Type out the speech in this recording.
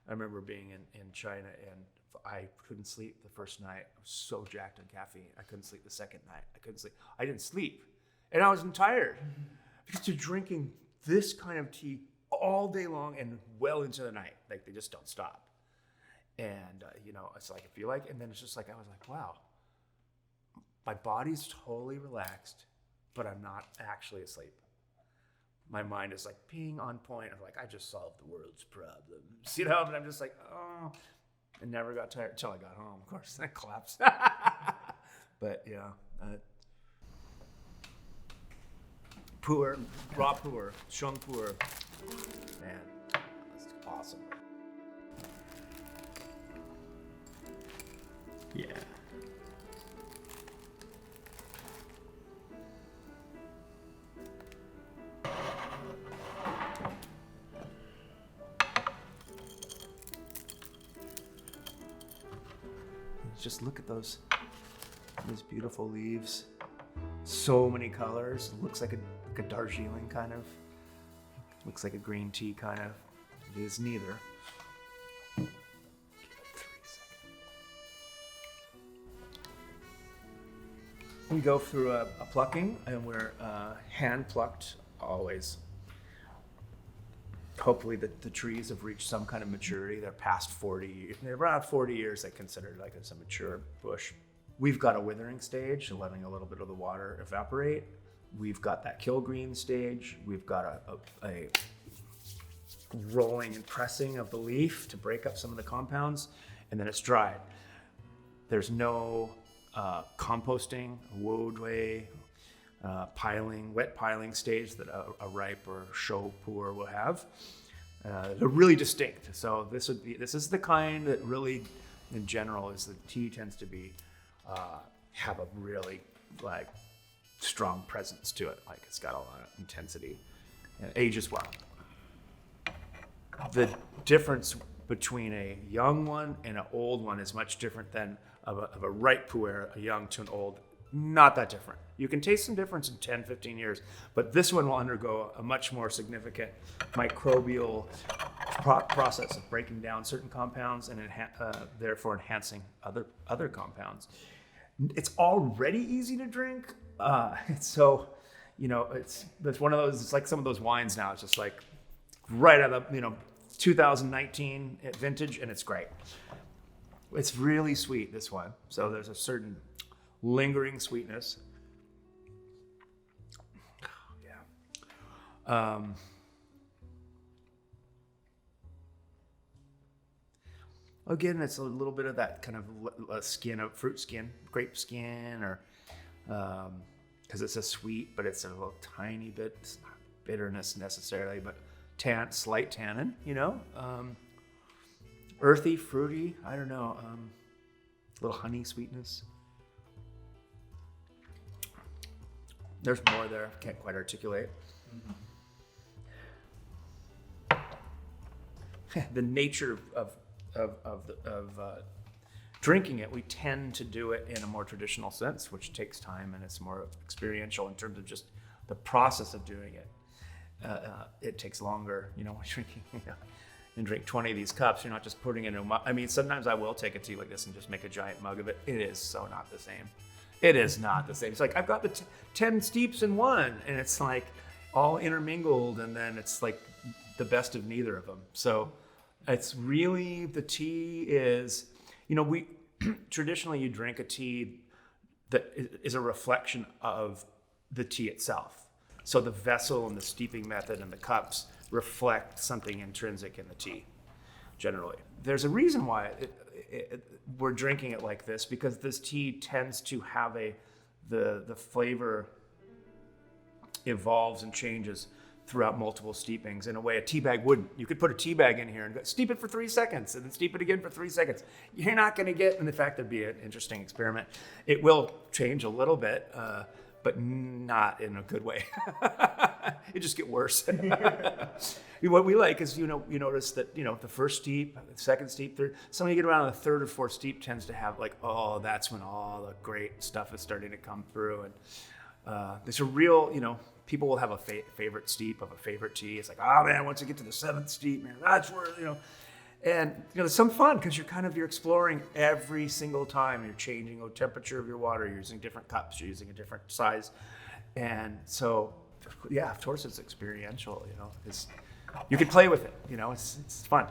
I remember being in China, and I couldn't sleep the first night. I was so jacked on caffeine. I couldn't sleep the second night. I couldn't sleep. I didn't sleep. And I was tired because you're drinking this kind of tea all day long and well into the night. Like, they just don't stop. And, it's like, I feel like, and then it's just like, I was like, wow, my body's totally relaxed, but I'm not actually asleep. My mind is like being on point. I'm like, I just solved the world's problems, and I'm just like, oh, I never got tired until I got home. Of course, I collapsed. But yeah, pu'er, raw pu'er, sheng pu'er, man, that's awesome. Yeah. Just look at those beautiful leaves. So many colors. Looks like a Darjeeling kind of. Looks like a green tea kind of. It is neither. Give it 3 seconds. We go through a plucking, and we're hand plucked always. Hopefully the trees have reached some kind of maturity. They're past 40. They're around 40 years. They consider like it's a mature bush. We've got a withering stage, letting a little bit of the water evaporate. We've got that kill green stage. We've got a rolling and pressing of the leaf to break up some of the compounds, and then it's dried. There's no composting, woad way, wet piling stage that a ripe or show pu'er will have. They're really distinct. So this is the kind that really, in general, is the tea tends to be have a really like strong presence to it. Like, it's got a lot of intensity and ages well. The difference between a young one and an old one is much different than of a ripe pu'er, a young to an old. Not that different. You can taste some difference in 10, 15 years, but this one will undergo a much more significant microbial process of breaking down certain compounds and therefore enhancing other compounds. It's already easy to drink. It's one of those, it's like some of those wines now. It's just like right out of 2019 vintage, and it's great. It's really sweet, this one. So there's a certain lingering sweetness. Yeah. Again, it's a little bit of that kind of skin of fruit skin, grape skin, or because it's a sweet, but it's a little tiny bit. It's not bitterness necessarily, but slight tannin. Earthy, fruity. I don't know. A little honey sweetness. There's more there. Can't quite articulate. The nature of drinking it, we tend to do it in a more traditional sense, which takes time and it's more experiential in terms of just the process of doing it. It takes longer, when drinking. And drink 20 of these cups. You're not just putting it in a mug. I mean, sometimes I will take a tea like this and just make a giant mug of it. It is so not the same. It is not the same. It's like, I've got the 10 steeps in one, and it's like all intermingled, and then it's like the best of neither of them. So it's really, the tea is, we traditionally you drink a tea that is a reflection of the tea itself. So the vessel and the steeping method and the cups reflect something intrinsic in the tea, generally. There's a reason why we're drinking it like this, because this tea tends to have the flavor evolves and changes throughout multiple steepings in a way a tea bag wouldn't. You could put a tea bag in here and steep it for 3 seconds and then steep it again for 3 seconds. You're not going to get, and in fact, that'd be an interesting experiment. It will change a little bit, but not in a good way. It just get worse. What we like is, you notice that, the first steep, the second steep, third, when you get around the third or fourth steep tends to have like, that's when all the great stuff is starting to come through. And there's a real, people will have a favorite steep of a favorite tea. It's like, oh man, once I get to the 7th steep, man, that's where, And there's some fun because you're exploring every single time. You're changing the temperature of your water. You're using different cups. You're using a different size, and so yeah, of course it's experiential. It's you can play with it. It's fun.